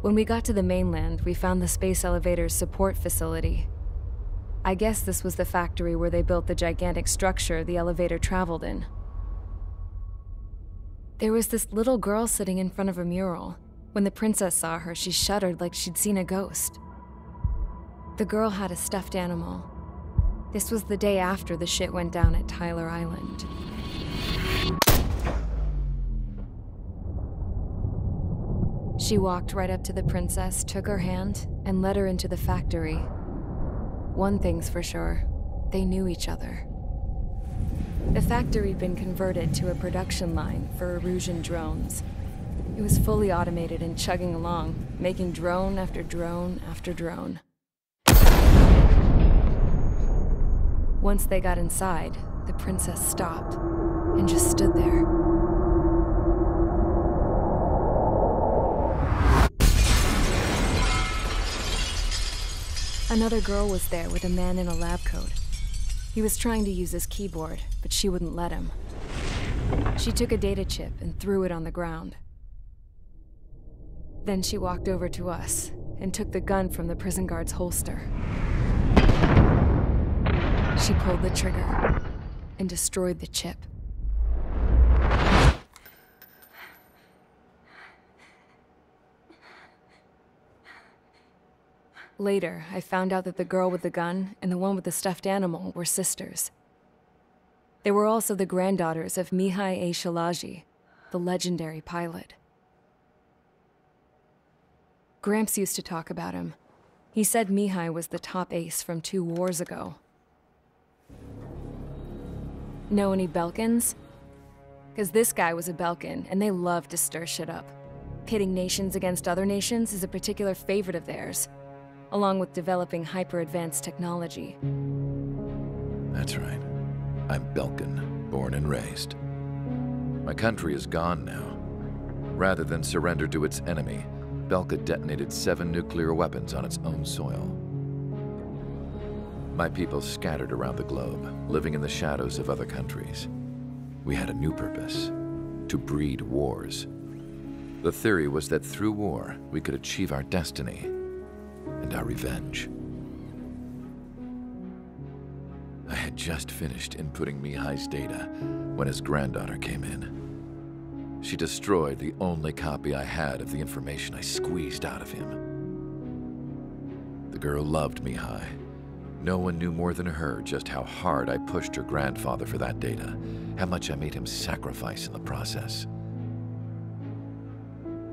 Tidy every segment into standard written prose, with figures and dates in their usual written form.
When we got to the mainland, we found the space elevator's support facility. I guess this was the factory where they built the gigantic structure the elevator traveled in. There was this little girl sitting in front of a mural. When the princess saw her, she shuddered like she'd seen a ghost. The girl had a stuffed animal. This was the day after the shit went down at Tyler Island. She walked right up to the princess, took her hand, and led her into the factory. One thing's for sure, they knew each other. The factory'd been converted to a production line for Erusian drones. It was fully automated and chugging along, making drone after drone after drone. Once they got inside, the princess stopped and just stood there. Another girl was there with a man in a lab coat. He was trying to use his keyboard, but she wouldn't let him. She took a data chip and threw it on the ground. Then she walked over to us and took the gun from the prison guard's holster. She pulled the trigger and destroyed the chip. Later, I found out that the girl with the gun and the one with the stuffed animal were sisters. They were also the granddaughters of Mihai A. Szilagyi, the legendary pilot. Gramps used to talk about him. He said Mihai was the top ace from 2 wars ago. Know any Belkans? Because this guy was a Belkan, and they love to stir shit up. Pitting nations against other nations is a particular favorite of theirs, along with developing hyper-advanced technology. That's right. I'm Belkan, born and raised. My country is gone now. Rather than surrender to its enemy, Belka detonated 7 nuclear weapons on its own soil. My people scattered around the globe, living in the shadows of other countries. We had a new purpose: to breed wars. The theory was that through war, we could achieve our destiny and our revenge. I had just finished inputting Mihai's data when his granddaughter came in. She destroyed the only copy I had of the information I squeezed out of him. The girl loved Mihai. No one knew more than her just how hard I pushed her grandfather for that data, how much I made him sacrifice in the process.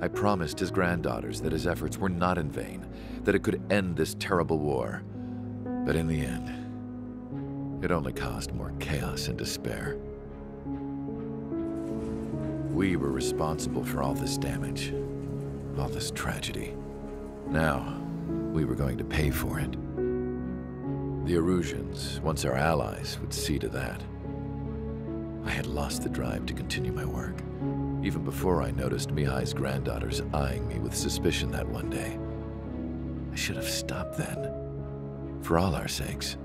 I promised his granddaughters that his efforts were not in vain, that it could end this terrible war. But in the end, it only caused more chaos and despair. We were responsible for all this damage, all this tragedy. Now, we were going to pay for it. The Erusians, once our allies, would see to that. I had lost the drive to continue my work, even before I noticed Mihai's granddaughters eyeing me with suspicion that one day. I should have stopped then, for all our sakes.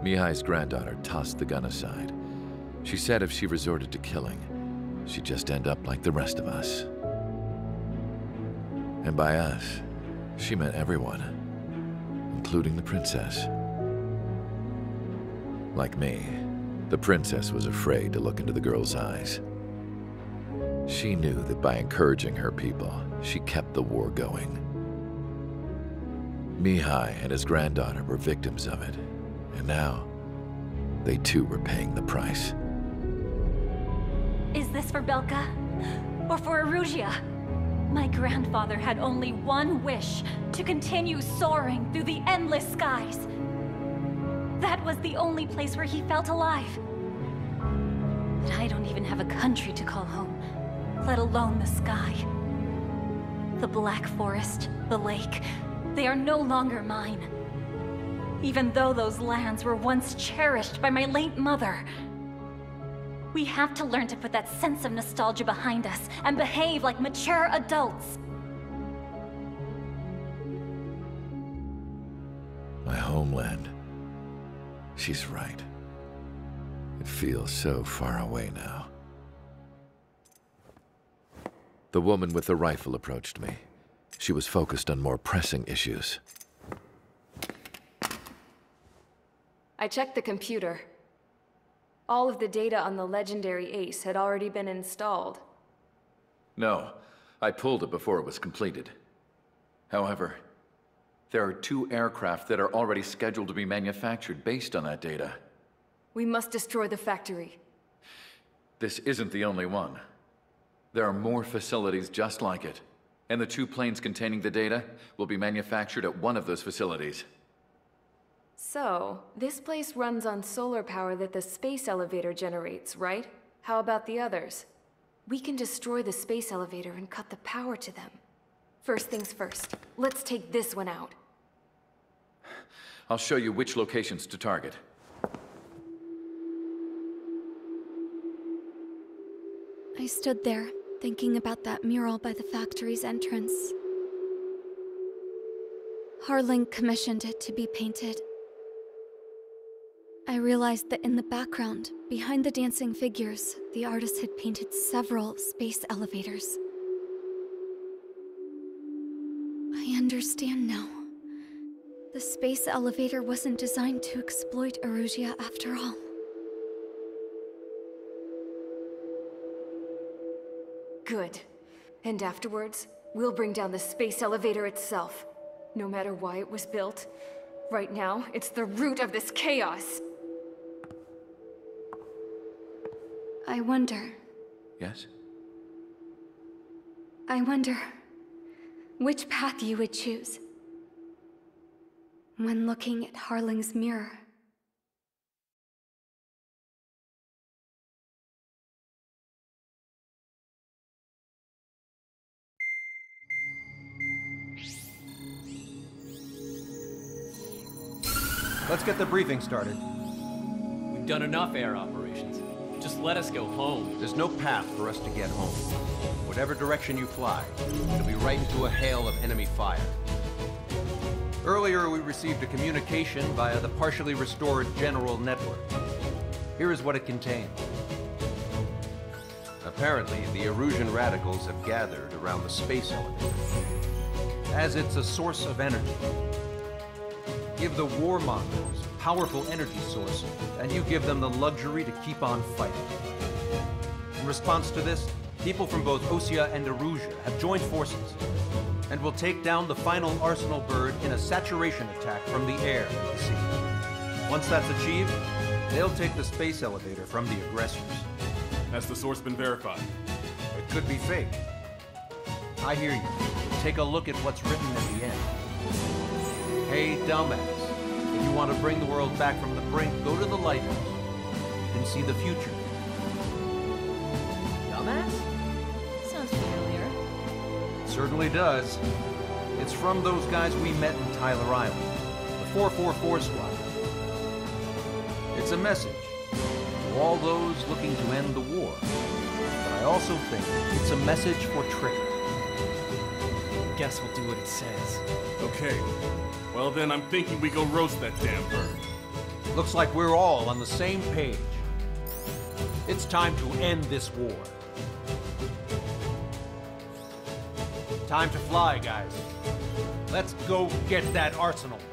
Mihai's granddaughter tossed the gun aside. She said if she resorted to killing, she'd just end up like the rest of us. And by us, she meant everyone, including the princess. Like me, the princess was afraid to look into the girl's eyes. She knew that by encouraging her people, she kept the war going. Mihai and his granddaughter were victims of it, and now, they too were paying the price. Is this for Belka? Or for Erusea? My grandfather had only one wish: to continue soaring through the endless skies. That was the only place where he felt alive. But I don't even have a country to call home, let alone the sky. The Black Forest, the lake, they are no longer mine. Even though those lands were once cherished by my late mother. We have to learn to put that sense of nostalgia behind us and behave like mature adults. My homeland. She's right. It feels so far away now. The woman with the rifle approached me. She was focused on more pressing issues. I checked the computer. All of the data on the legendary Ace had already been installed. No, I pulled it before it was completed. However, there are 2 aircraft that are already scheduled to be manufactured based on that data. We must destroy the factory. This isn't the only one. There are more facilities just like it, and the 2 planes containing the data will be manufactured at one of those facilities. So, this place runs on solar power that the space elevator generates, right? How about the others? We can destroy the space elevator and cut the power to them. First things first, let's take this one out. I'll show you which locations to target. I stood there, thinking about that mural by the factory's entrance. Harling commissioned it to be painted. I realized that in the background, behind the dancing figures, the artist had painted several space elevators. I understand now. The space elevator wasn't designed to exploit Erusia after all. Good. And afterwards, we'll bring down the space elevator itself. No matter why it was built. Right now, it's the root of this chaos. I wonder Yes? which path you would choose when looking at Harling's mirror. Let's get the briefing started. We've done enough air operations. Just let us go home. There's no path for us to get home. Whatever direction you fly, it'll be right into a hail of enemy fire. Earlier, we received a communication via the partially restored general network. Here is what it contained. Apparently, the Erusian radicals have gathered around the space elevator, as it's a source of energy. Give the warmongers a powerful energy source, and you give them the luxury to keep on fighting. In response to this, people from both Osea and Erusia have joined forces, and will take down the final Arsenal bird in a saturation attack from the air to the sea. Once that's achieved, they'll take the space elevator from the aggressors. Has the source been verified? It could be fake. I hear you. Take a look at what's written at the end. Hey, dumbass. If you want to bring the world back from the brink, go to the lighthouse. You can see the future. Dumbass? Sounds familiar. It certainly does. It's from those guys we met in Tyler Island, the 444 Squad. It's a message to all those looking to end the war. But I also think it's a message for Trigger. Guess we'll do what it says. Okay. Well then, I'm thinking we go roast that damn bird. Looks like we're all on the same page. It's time to end this war. Time to fly, guys. Let's go get that Arsenal bird.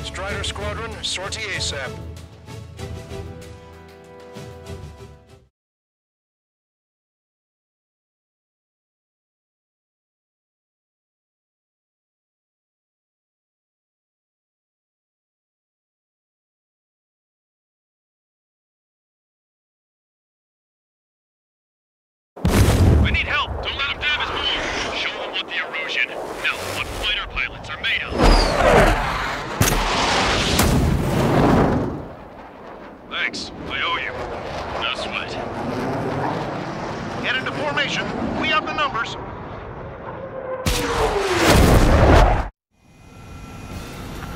Strider Squadron, sortie ASAP. I need help! Don't let them damage more! Show them what the Erusian, no, what fighter pilots are made of! Thanks, I owe you. No sweat. Get into formation. We have the numbers.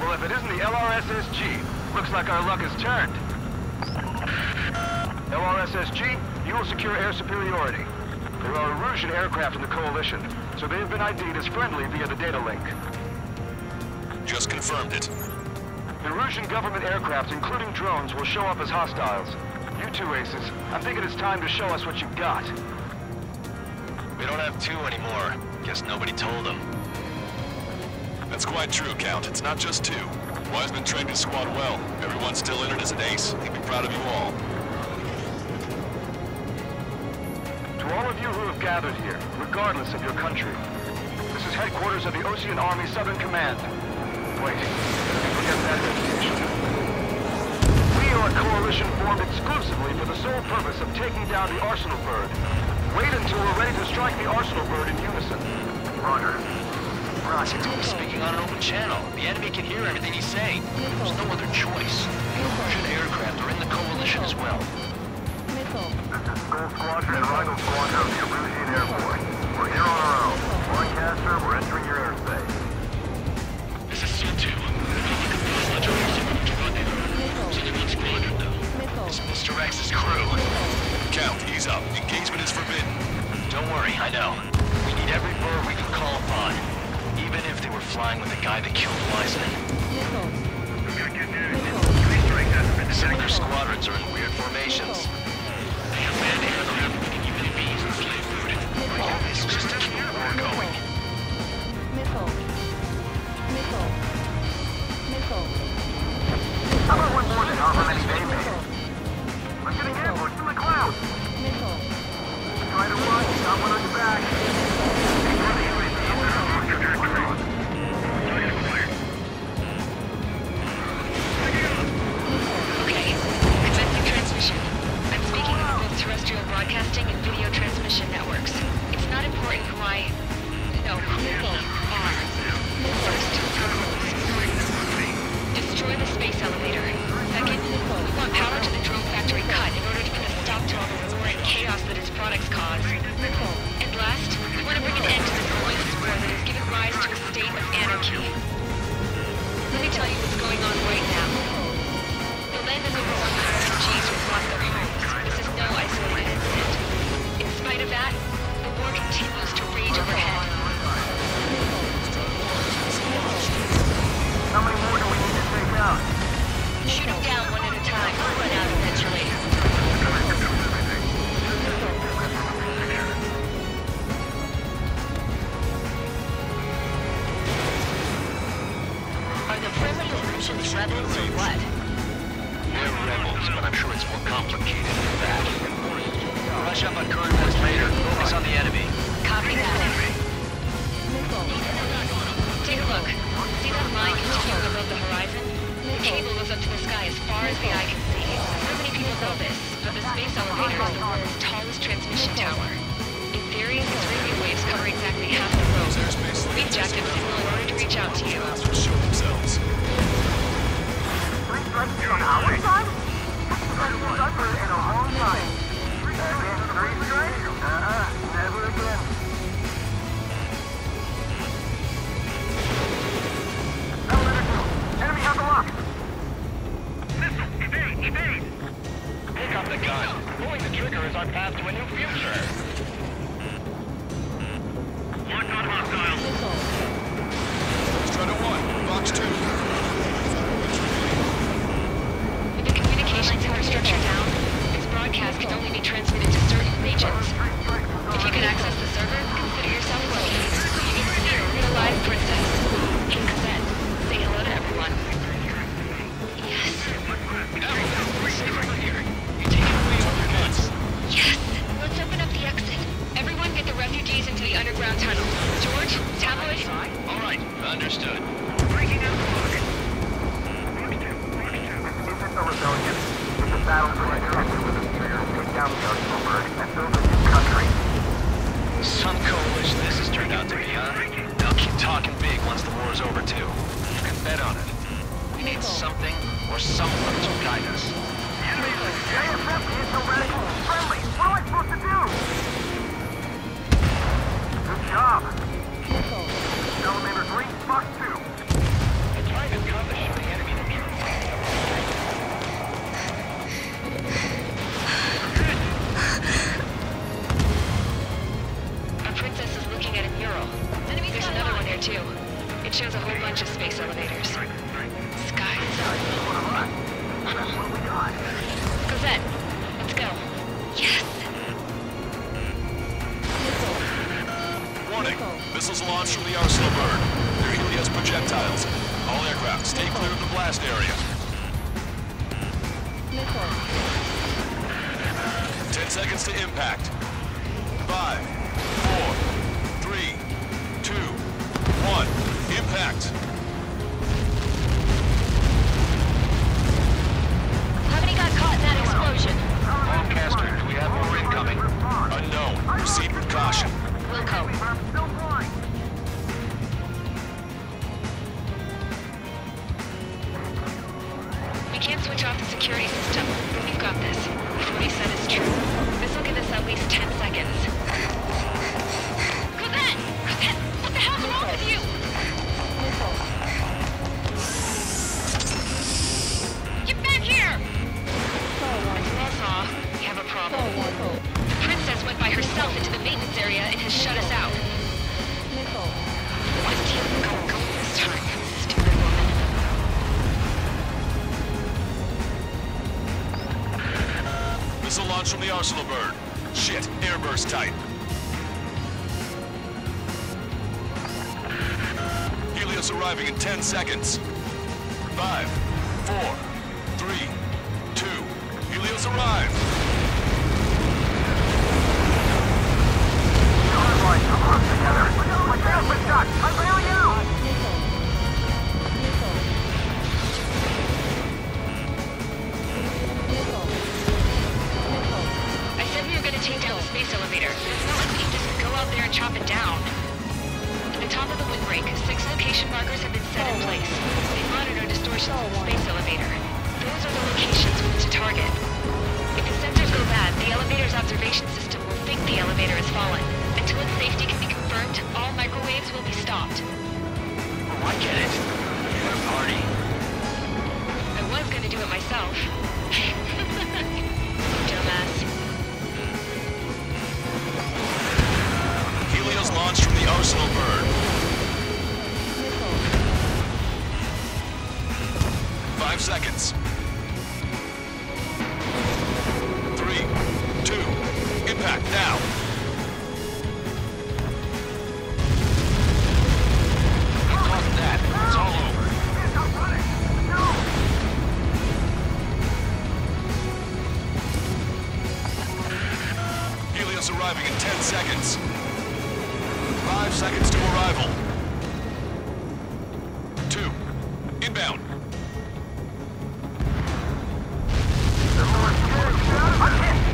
Well, if it isn't the LRSSG, looks like our luck has turned. LRSSG, you will secure air superiority. There are Erusian aircraft in the Coalition, so they have been ID'd as friendly via the data link. Just confirmed it. The Erusian government aircraft, including drones, will show up as hostiles. You two aces, I'm thinking it's time to show us what you've got. We don't have two anymore. Guess nobody told them. That's quite true, Count. It's not just two. Wiseman trained his squad well. Everyone's still in it as an ace. He'd be proud of you all. To all of you who have gathered here, regardless of your country, this is headquarters of the Osean Army Southern Command. Wait, forget that reputation. We are a coalition formed exclusively for the sole purpose of taking down the Arsenal Bird. Wait until we're ready to strike the Arsenal Bird in unison. Roger. Ross, he's speaking on an open channel. The enemy can hear everything he's saying. There's no other choice. The Erusian aircraft are in the coalition as well. This is Skull Squadron and Rhino Squadron of the Erusian Air Force. We're here on our own. Lancaster, we're entering your airspace. This is SIL-2. Squadron, though. It's Mr. X's crew. Count, ease up. Engagement is forbidden. Don't worry, I know. We need every bird we can call upon. Even if they were flying with the guy that killed Wiseman. Some of their squadrons are in weird formations. They have manned aircraft with UAVs and slave food. It's just to keep the war going. How about one more than however many they made? We're getting ambushed in the clouds! Try to run, got one on your back. Okay, commencing transmission. I'm speaking over both terrestrial broadcasting and video transmission networks. It's not important who I... No, who we are. First, destroy the space elevator. Second, we want power to the drone factory cut in order to put a stop to all the war and chaos that its products cause. And last, we want to bring an end to this pointless war that has given rise to a state of anarchy. Let me tell you what's going on right now. The land is overrun by refugees who've lost their homes. This is no isolated incident. In spite of that, the war continues to rage overhead. How many more do we need to take out? Shoot them down one at a time. We'll run out eventually. Are the primitive Erusians rebels or what? They're rebels, but I'm sure it's more complicated than that. Rush up on current post later. Focus on the enemy. Copy that. Take a look. See that line continuing above the horizon? The cable goes up to the sky as far as the eye can see. Not many people know this, but the space elevator is the world's tallest transmission tower. In theory, its radio waves cover exactly half the road. We've jacked its signal in order to reach out to you. Show themselves. Three strikes on our side? Never in a long time. Three strikes? Never again. Enemy has a lock! Missile! Evade! Pick up the gun. Pulling the trigger is our path to a new future. George, tabloid? All right, understood. Breaking out the market. Isn't the rebellion? It's a battle for integrity with the Spear, take down the Arsenalberg, and build a new country. Some coalition this has turned out to be, huh? They'll keep talking big once the war's over, too. You can bet on it. We need something or someone to guide us. ASF is so radical and friendly. What am I supposed to do? Good job. Elevator 3, Fox 2. The private compass showed the enemy neutral. Our princess is looking at a mural. There's another one there too. It shows a whole bunch of space elevators. Skies. Cosette, let's go. Yes! Warning. Missiles launched from the Arsenalberg. They're Helios projectiles. All aircraft, stay clear of the blast area. 10 seconds to impact. 5, 4, 3, 2, 1. Impact. How many got caught in that explosion? Lancaster, do we have more incoming? Unknown. Proceed with caution. Wilco. We can't switch off the security system, but we've got this. If what he said is true, this will give us at least 10 seconds. Cosette! Cosette! What the hell's wrong with you? Get back here! Nassau, we have a problem. The princess went by herself into the maintenance area and has shut us out. What deal we gonna go this time, stupid woman? Missile launch from the Arsenalberg. Shit, airburst type. Helios arriving in 10 seconds. 5, 4, 3, 2. Helios arrived. I said we were gonna take down the space elevator. It's not like we can just go out there and chop it down. At the top of the windbreak, 6 location markers have been set in place. They monitor distortions of the space elevator. Those are the locations we need to target. If the sensors go bad, the elevator's observation system will think the elevator has fallen. Until its safety can be confirmed, all microwaves will be stopped. Oh, I get it. You're a party. I was gonna do it myself. Dumbass. Helios launched from the Arsenalberg. 5 seconds. 3, 2, impact now. What caused that? It's all over. Helios arriving in 10 seconds. 5 seconds to arrival. 2, inbound.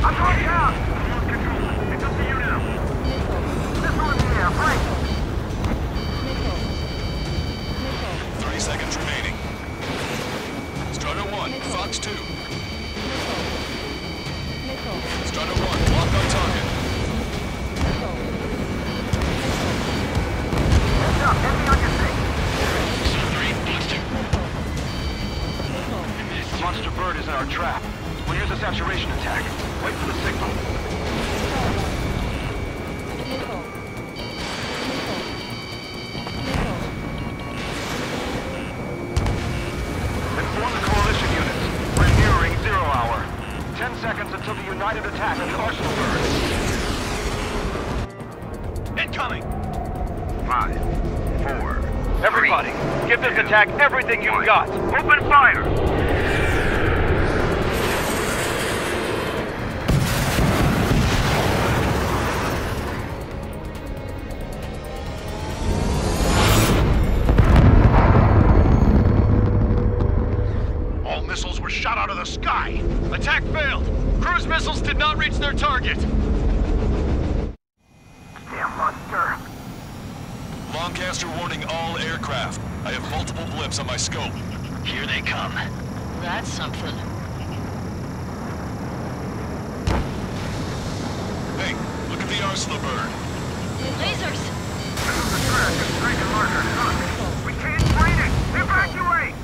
I'm going down! It's up to you now. Missile in the air, break! 30 seconds remaining. Strider 1, Fox 2. Strider 1, lock on target. Heads up, enemy on your six. The monster bird is in our trap. We'll use a saturation attack. Wait for the signal. Inform the coalition units. We're nearing 0 hour. 10 seconds until the united attack on the Arsenalberg. Incoming! 5, 4. Everybody, give this attack everything you've got. Open fire! vessels did not reach their target. Damn monster. Lancaster warning all aircraft. I have multiple blips on my scope. Here they come. That's something. Hey, look at the Arsenal bird. Lasers! This is the track. It's Dragon Marker. We can't find it! Evacuate!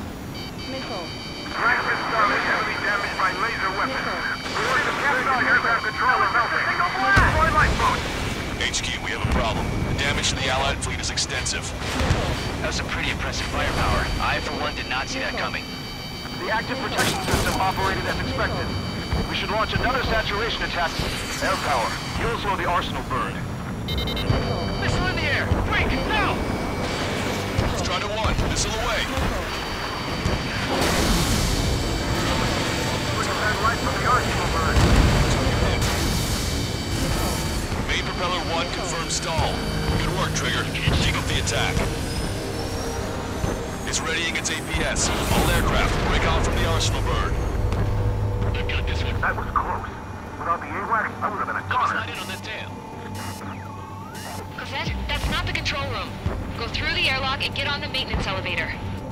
Fragment started heavily damaged by laser weapons. We want to capture the aircraft controller melting. Signal blast! Deploy lifeboat! HQ, we have a problem. The damage to the Allied fleet is extensive. That was some pretty impressive firepower. I, for one, did not see that coming. The active protection system operated as expected. We should launch another saturation attack. Air power. You'll slow the Arsenal bird. Missile in the air! Quick, now! Strider 1, missile away. Right from the Arsenal bird. Main propeller 1 confirmed stall. Good work, Trigger. Keep up the attack. It's readying its APS. All aircraft, break off from the Arsenal bird. That was close. Without the AWACS, I would have been a goner. Not in on this tail. Cosette, that's not the control room. Go through the airlock and get on the maintenance elevator.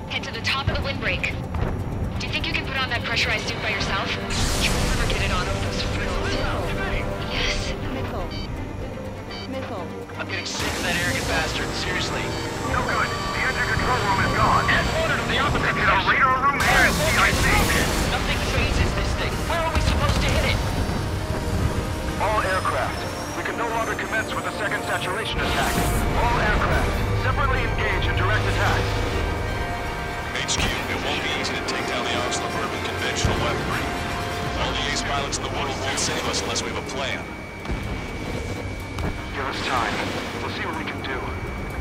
Head to the top of the windbreak. Do you think you can put on that pressurized suit by yourself? You'll never get it on over those frills. Yes. Missile. I'm getting sick of that arrogant bastard. Seriously. No good. The engine control room is gone. Head order to the opposite Get a radar room and CIC. Nothing phases this thing. Where are we supposed to hit it? All aircraft. We can no longer commence with the second saturation attack. All aircraft, separately engage in direct attack. HQ, it won't be easy to take down the Arsenal bird with conventional weaponry. All the ace pilots in the world won't save us unless we have a plan. Give us time. We'll see what we can do.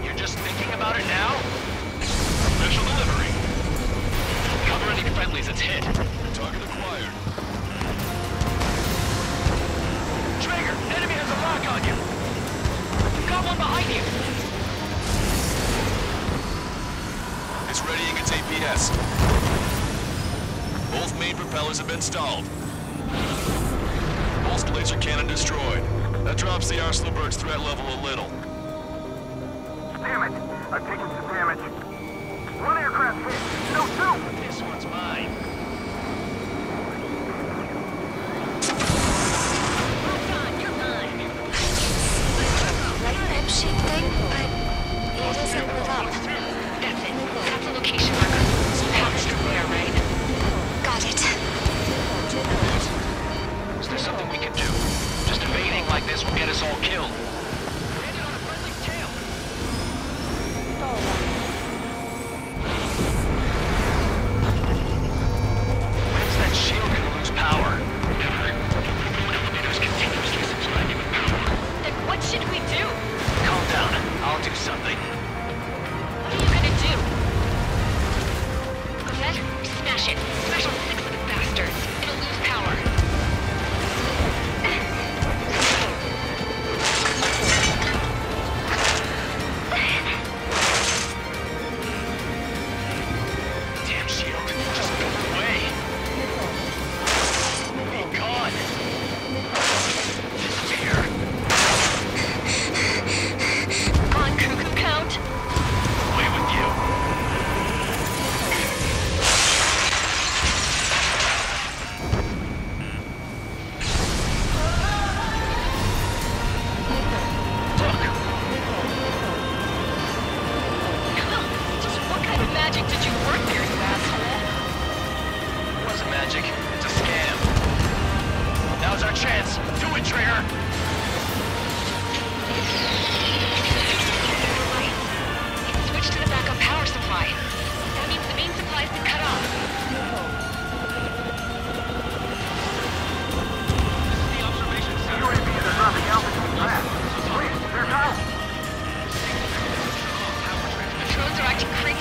You're just thinking about it now? Special delivery. Cover any friendlies, it's hit. Target acquired. Trigger, enemy has a lock on you. Got one behind you. It's readying its APS. Both main propellers have been stalled. Pulse laser cannon destroyed. That drops the Arsenal bird's threat level a little. Damn it! I've taken some damage. One aircraft hit. No, two! This one's mine. Right shape thing, but it doesn't live up. That's it. That's a location marker. So power's still there, right? Got it. Is there something we can do? Just evading like this will get us all killed. Landed on a friendly's tail. When's that shield gonna lose power? Never. It was continuously supplying you with power. Then what should we do? Calm down. I'll do something. What are you gonna do? Cosette, smash it. Smash all 6 of the bastards. It'll lose power. Damn shield. Just go away. Be gone. Disappear. On Cuckoo Count? Away with you. Just what kind of magic did you work there, you asshole? It wasn't magic. It's a scam. Now's our chance. Do it, Trigger. Switch to the backup power supply. That means the main supply's been cut off. UAVs are dropping altitude fast. Please, there's out. The drones are acting crazy.